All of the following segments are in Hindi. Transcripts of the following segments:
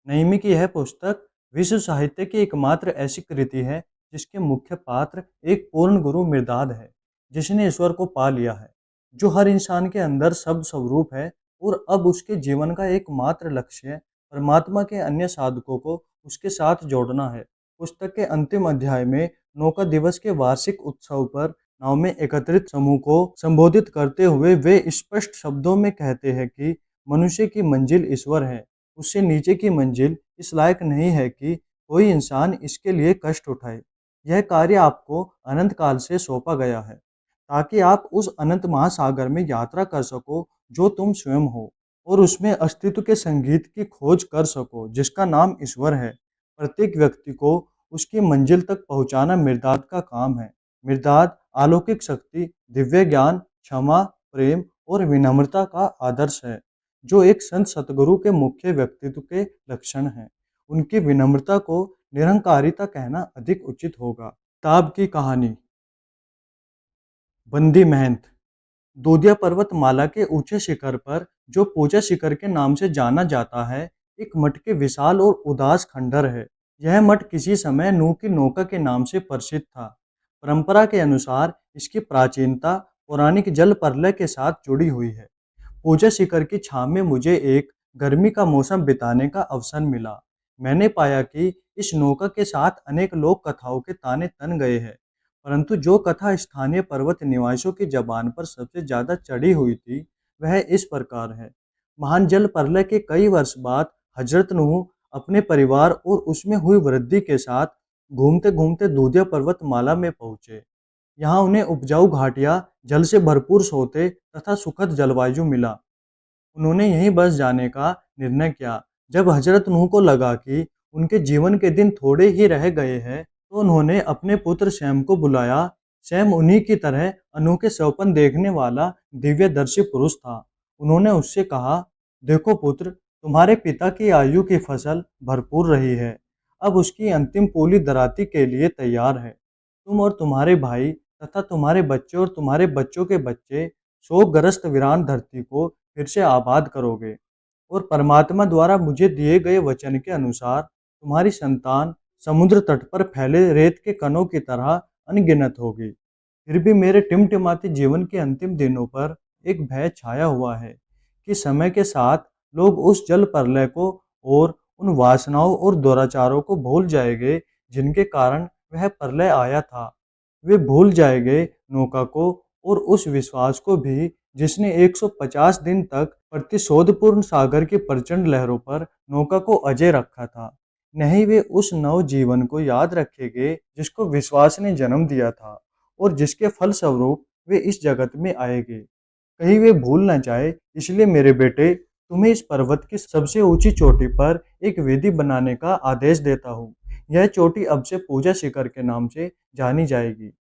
नईमी की यह पुस्तक विश्व साहित्य की एकमात्र ऐसी कृति है जिसके मुख्य पात्र एक पूर्ण गुरु मिर्दाद है, जिसने ईश्वर को पा लिया है, जो हर इंसान के अंदर शब्द स्वरूप है। और अब उसके जीवन का एकमात्र लक्ष्य परमात्मा के अन्य साधकों को उसके साथ जोड़ना है। पुस्तक के अंतिम अध्याय में नौका दिवस के वार्षिक उत्सव पर नाव में एकत्रित समूह को संबोधित करते हुए वे स्पष्ट शब्दों में कहते हैं कि मनुष्य की मंजिल ईश्वर है। उससे नीचे की मंजिल इस लायक नहीं है कि कोई इंसान इसके लिए कष्ट उठाए। यह कार्य आपको अनंत काल से सौंपा गया है, ताकि आप उस अनंत महासागर में यात्रा कर सको जो तुम स्वयं हो, और उसमें अस्तित्व के संगीत की खोज कर सको जिसका नाम ईश्वर है। प्रत्येक व्यक्ति को उसकी मंजिल तक पहुंचाना मिर्दाद का काम है। मिर्दाद अलौकिक शक्ति, दिव्य ज्ञान, क्षमा, प्रेम और विनम्रता का आदर्श है, जो एक संत सतगुरु के मुख्य व्यक्तित्व के लक्षण हैं। उनकी विनम्रता को निरहंकारिता कहना अधिक उचित होगा। किताब की कहानी। बंदी महंत। दूधिया पर्वतमाला के ऊंचे शिखर पर, जो पूजा शिखर के नाम से जाना जाता है, एक मठ के विशाल और उदास खंडर है। यह मठ किसी समय नूह की नौका के नाम से प्रसिद्ध था। परंपरा के अनुसार इसकी प्राचीनता पौराणिक जल प्रलय के साथ जुड़ी हुई है। पूजा शिखर की छांव में मुझे एक गर्मी का मौसम बिताने का अवसर मिला। मैंने पाया कि इस नौका के साथ अनेक लोक कथाओं के ताने तन गए हैं, परंतु जो कथा स्थानीय पर्वत निवासियों की जबान पर सबसे ज्यादा चढ़ी हुई थी, वह इस प्रकार है। महान जल प्रलय के कई वर्ष बाद हजरत नूह अपने परिवार और उसमें हुई वृद्धि के साथ घूमते घूमते दूधिया पर्वतमाला में पहुंचे। यहाँ उन्हें उपजाऊ घाटियाँ, जल से भरपूर सोते तथा सुखद जलवायु मिला। उन्होंने यहीं बस जाने का निर्णय किया। जब हजरत नूह को लगा कि उनके जीवन के दिन थोड़े ही रह गए हैं, तो उन्होंने अपने पुत्र शैम को बुलाया। शैम उन्हीं की तरह अनोखे सपने देखने वाला दिव्यदर्शी पुरुष था। उन्होंने उससे कहा, देखो पुत्र, तुम्हारे पिता की आयु की फसल भरपूर रही है। अब उसकी अंतिम पूली दराती के लिए तैयार है। तुम और तुम्हारे भाई तथा तुम्हारे बच्चे और तुम्हारे बच्चों के बच्चे शोकग्रस्त वीरान धरती को फिर से आबाद करोगे, और परमात्मा द्वारा मुझे दिए गए वचन के अनुसार तुम्हारी संतान समुद्र तट पर फैले रेत के कणों की तरह अनगिनत होगी। फिर भी मेरे टिमटिमाते जीवन के अंतिम दिनों पर एक भय छाया हुआ है कि समय के साथ लोग उस जल प्रलय को और उन वासनाओं और दुराचारों को भूल जाएंगे जिनके कारण वह प्रलय आया था। वे भूल जाएंगे नौका को और उस विश्वास को भी जिसने 150 दिन तक प्रतिशोधपूर्ण सागर की प्रचंड लहरों पर नौका को अजय रखा था। नहीं, वे उस नव जीवन को याद रखेंगे जिसको विश्वास ने जन्म दिया था और जिसके फलस्वरूप वे इस जगत में आएंगे। कहीं वे भूल न जाए। इसलिए मेरे बेटे, तुम्हें इस पर्वत की सबसे ऊंची चोटी पर एक वेदी बनाने का आदेश देता हूँ। यह चोटी अब से पूजा शिखर के नाम से जानी जाएगी।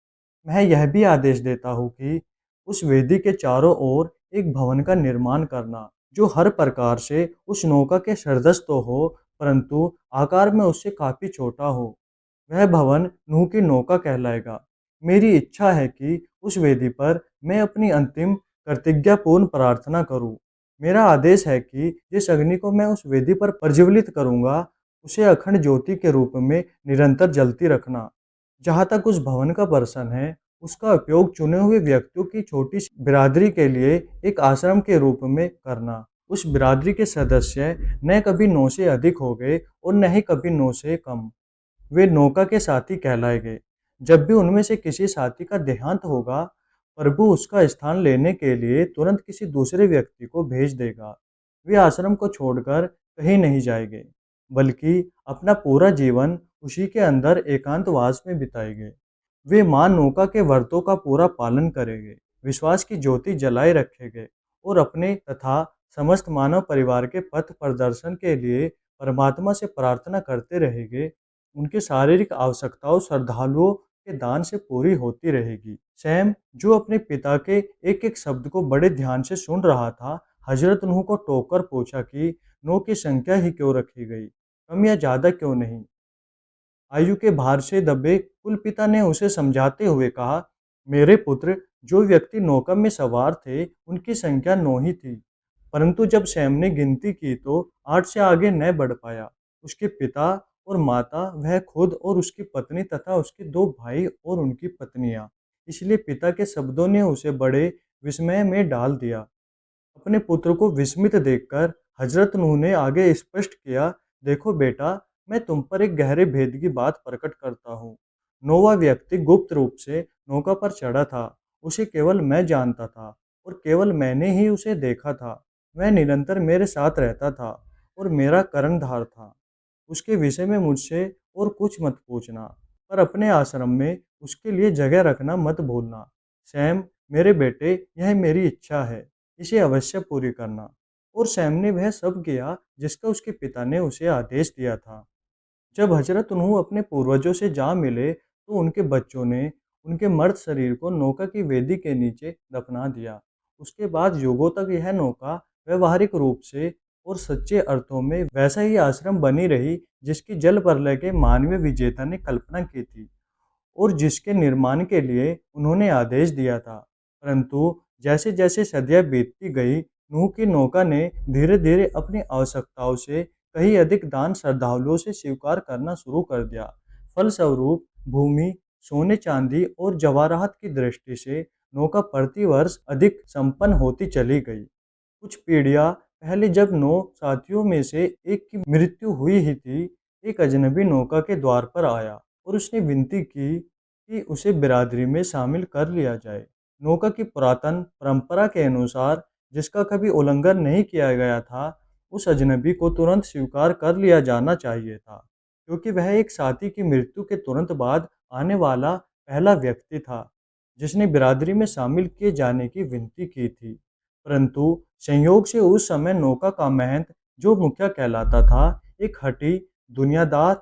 मैं यह भी आदेश देता हूँ कि उस वेदी के चारों ओर एक भवन का निर्माण करना, जो हर प्रकार से उस नौका के सदृश तो हो, परंतु आकार में उससे काफी छोटा हो। वह भवन नूह की नौका कहलाएगा। मेरी इच्छा है कि उस वेदी पर मैं अपनी अंतिम प्रतिज्ञापूर्ण प्रार्थना करूं। मेरा आदेश है कि जिस अग्नि को मैं उस वेदी पर प्रज्वलित करूंगा, उसे अखंड ज्योति के रूप में निरंतर जलती रखना। जहाँ तक उस भवन का प्रश्न है, उसका उपयोग चुने हुए व्यक्तियों की छोटी सी बिरादरी के लिए एक आश्रम के रूप में करना। उस बिरादरी के सदस्य न कभी 9 से अधिक हो गए और न ही कभी 9 से कम। वे नौका के साथी कहलाएंगे। जब भी उनमें से किसी साथी का देहांत होगा, प्रभु उसका स्थान लेने के लिए तुरंत किसी दूसरे व्यक्ति को भेज देगा। वे आश्रम को छोड़कर कहीं नहीं जाएंगे, बल्कि अपना पूरा जीवन उसी के अंदर एकांतवास में बिताएंगे। वे मां नौका के व्रतों का पूरा पालन करेंगे, विश्वास की ज्योति जलाए रखेंगे और अपने तथा समस्त मानव परिवार के पथ प्रदर्शन के लिए परमात्मा से प्रार्थना करते रहेंगे। उनकी शारीरिक आवश्यकताओं श्रद्धालुओं के दान से पूरी होती रहेगी। सैम, जो अपने पिता के एक एक शब्द को बड़े ध्यान से सुन रहा था, हजरत नूह को टोककर पूछा कि नौ की संख्या ही क्यों रखी गई, कम या ज्यादा क्यों नहीं। आयु के भार से दबे कुलपिता ने उसे समझाते हुए कहा, मेरे पुत्र, जो व्यक्ति नौका में सवार थे उनकी संख्या 9 ही थी, परंतु जब सैम ने गिनती की तो 8 से आगे न बढ़ पाया। उसके पिता और माता, वह खुद और उसकी पत्नी तथा उसके 2 भाई और उनकी पत्नियाँ। इसलिए पिता के शब्दों ने उसे बड़े विस्मय में डाल दिया। अपने पुत्र को विस्मित देखकर हजरत नूह ने आगे स्पष्ट किया, देखो बेटा, मैं तुम पर एक गहरे भेद की बात प्रकट करता हूँ। नौवा व्यक्ति गुप्त रूप से नौका पर चढ़ा था। उसे केवल मैं जानता था और केवल मैंने ही उसे देखा था। वह निरंतर मेरे साथ रहता था और मेरा कर्णधार था। उसके विषय में मुझसे और कुछ मत पूछना, पर अपने आश्रम में उसके लिए जगह रखना मत भूलना। सैम, मेरे बेटे, यह मेरी इच्छा है, इसे अवश्य पूरी करना। और सैम ने वह सब किया जिसका उसके पिता ने उसे आदेश दिया था। जब हजरत नूह अपने पूर्वजों से जा मिले, तो उनके बच्चों ने उनके मर्द शरीर को नौका की वेदी के नीचे दफना दिया। उसके बाद युगों तक यह नौका व्यवहारिक रूप से और सच्चे अर्थों में वैसा ही आश्रम बनी रही जिसकी जल प्रलय के मानवीय विजेता ने कल्पना की थी और जिसके निर्माण के लिए उन्होंने आदेश दिया था। परंतु जैसे-जैसे सदियाँ बीतती गई, नूह की नौका ने धीरे-धीरे अपनी आवश्यकताओं से कहीं अधिक दान श्रद्धालुओं से स्वीकार करना शुरू कर दिया। फलस्वरूप भूमि, सोने-चांदी और जवाहरात की दृष्टि से नौका प्रतिवर्ष अधिक संपन्न होती चली गई। कुछ पीढ़ियाँ पहले जब 9 साथियों में से एक की मृत्यु हुई ही थी, एक अजनबी नौका के द्वार पर आया और उसने विनती की कि उसे बिरादरी में शामिल कर लिया जाए। नौका की पुरातन परंपरा के अनुसार, जिसका कभी उल्लंघन नहीं किया गया था, उस अजनबी को तुरंत स्वीकार कर लिया जाना चाहिए था, क्योंकि वह एक साथी की मृत्यु के तुरंत बाद आने वाला पहला व्यक्ति था, जिसने बिरादरी में शामिल किए जाने की विनती की थी। परंतु संयोग से उस समय नौका का महंत, जो मुखिया कहलाता था, एक हठी, दुनियादार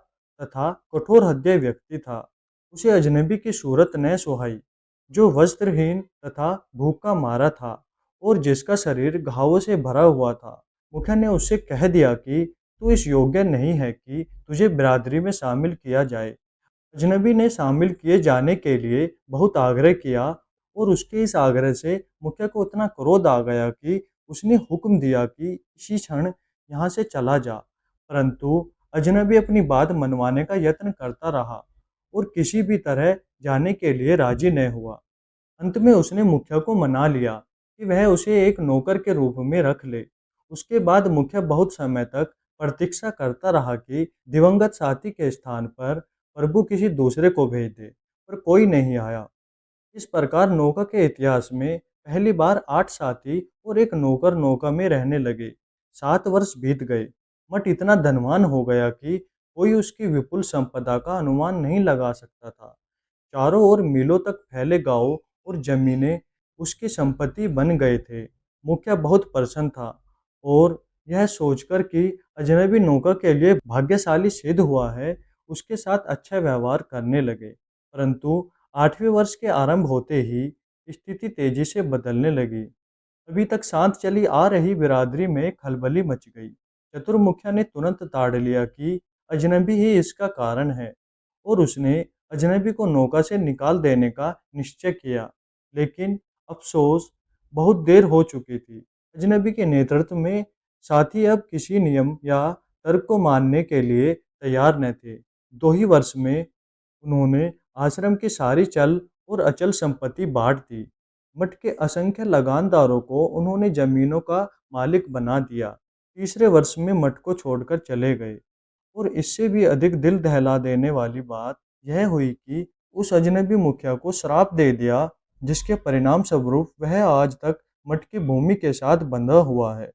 तथा कठोर हृदय व्यक्ति था। उसे अजनबी की सूरत न सुहाई, जो वस्त्रहीन तथा भूखा मारा था और जिसका शरीर घावों से भरा हुआ था। मुखिया ने उससे कह दिया कि तू इस योग्य नहीं है कि तुझे बिरादरी में शामिल किया जाए। अजनबी ने शामिल किए जाने के लिए बहुत आग्रह किया और उसके इस आग्रह से मुखिया को इतना क्रोध आ गया कि उसने हुक्म दिया कि इसी क्षण यहाँ से चला जा। परंतु अजनबी अपनी बात मनवाने का यत्न करता रहा और किसी भी तरह जाने के लिए राजी न हुआ। अंत में उसने मुखिया को मना लिया कि वह उसे एक नौकर के रूप में रख ले। उसके बाद मुखिया बहुत समय तक प्रतीक्षा करता रहा कि दिवंगत साथी के स्थान पर प्रभु किसी दूसरे को भेज दे, पर कोई नहीं आया। इस प्रकार नौका के इतिहास में पहली बार 8 साथी और एक नौकर नौका में रहने लगे। 7 वर्ष बीत गए। मठ इतना धनवान हो गया कि कोई उसकी विपुल संपदा का अनुमान नहीं लगा सकता था। चारों ओर मीलों तक फैले गांव और जमीनें उसकी संपत्ति बन गए थे। मुखिया बहुत प्रसन्न था और यह सोचकर कि अजनबी नौका के लिए भाग्यशाली सिद्ध हुआ है, उसके साथ अच्छा व्यवहार करने लगे। परंतु 8वें वर्ष के आरंभ होते ही स्थिति तेजी से बदलने लगी। अभी तक शांत चली आ रही बिरादरी में खलबली मच गई। चतुर मुखिया ने तुरंत ताड़ लिया कि अजनबी ही इसका कारण है और उसने अजनबी को नौका से निकाल देने का निश्चय किया। लेकिन अफसोस, बहुत देर हो चुकी थी। अजनबी के नेतृत्व में साथी अब किसी नियम या तर्क को मानने के लिए तैयार न थे। 2 ही वर्ष में उन्होंने आश्रम की सारी चल और अचल संपत्ति बांट दी। मठ के असंख्य लगानदारों को उन्होंने जमीनों का मालिक बना दिया। तीसरे वर्ष में मठ को छोड़कर चले गए। और इससे भी अधिक दिल दहला देने वाली बात यह हुई कि उस अजनबी मुखिया को श्राप दे दिया, जिसके परिणाम स्वरूप वह आज तक मठ की भूमि के साथ बंधा हुआ है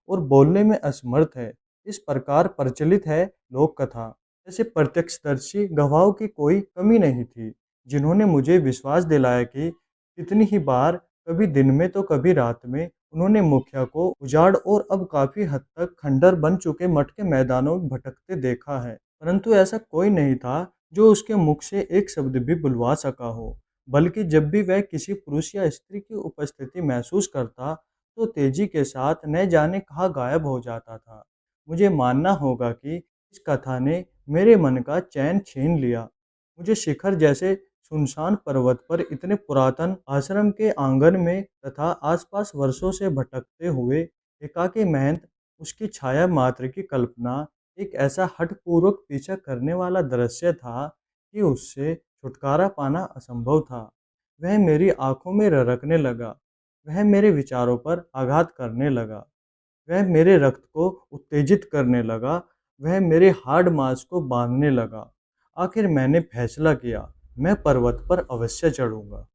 और बोलने में असमर्थ है। इस प्रकार प्रचलित है लोक कथा। ऐसे प्रत्यक्षदर्शी गवाहों की कोई कमी नहीं थी, जिन्होंने मुझे विश्वास दिलाया कि कितनी ही बार, कभी दिन में तो कभी रात में, उन्होंने मुखिया को उजाड़ और अब काफी हद तक खंडर बन चुके मठ के मैदानों में भटकते देखा है। परंतु ऐसा कोई नहीं था जो उसके मुख से एक शब्द भी बुलवा सका हो, बल्कि जब भी वह किसी पुरुष या स्त्री की उपस्थिति महसूस करता, तो तेजी के साथ न जाने कहाँ गायब हो जाता था। मुझे मानना होगा कि इस कथा ने मेरे मन का चैन छीन लिया। मुझे शिखर जैसे सुनसान पर्वत पर इतने पुरातन आश्रम के आंगन में तथा आसपास वर्षों से भटकते हुए एकाकी महंत, उसकी छाया मात्र की कल्पना एक ऐसा हठपूर्वक पीछा करने वाला दृश्य था कि उससे छुटकारा पाना असंभव था। वह मेरी आंखों में रड़कने लगा, वह मेरे विचारों पर आघात करने लगा, वह मेरे रक्त को उत्तेजित करने लगा, वह मेरे हाड़ मांस को बांधने लगा। आखिर मैंने फैसला किया, मैं पर्वत पर अवश्य चढ़ूंगा।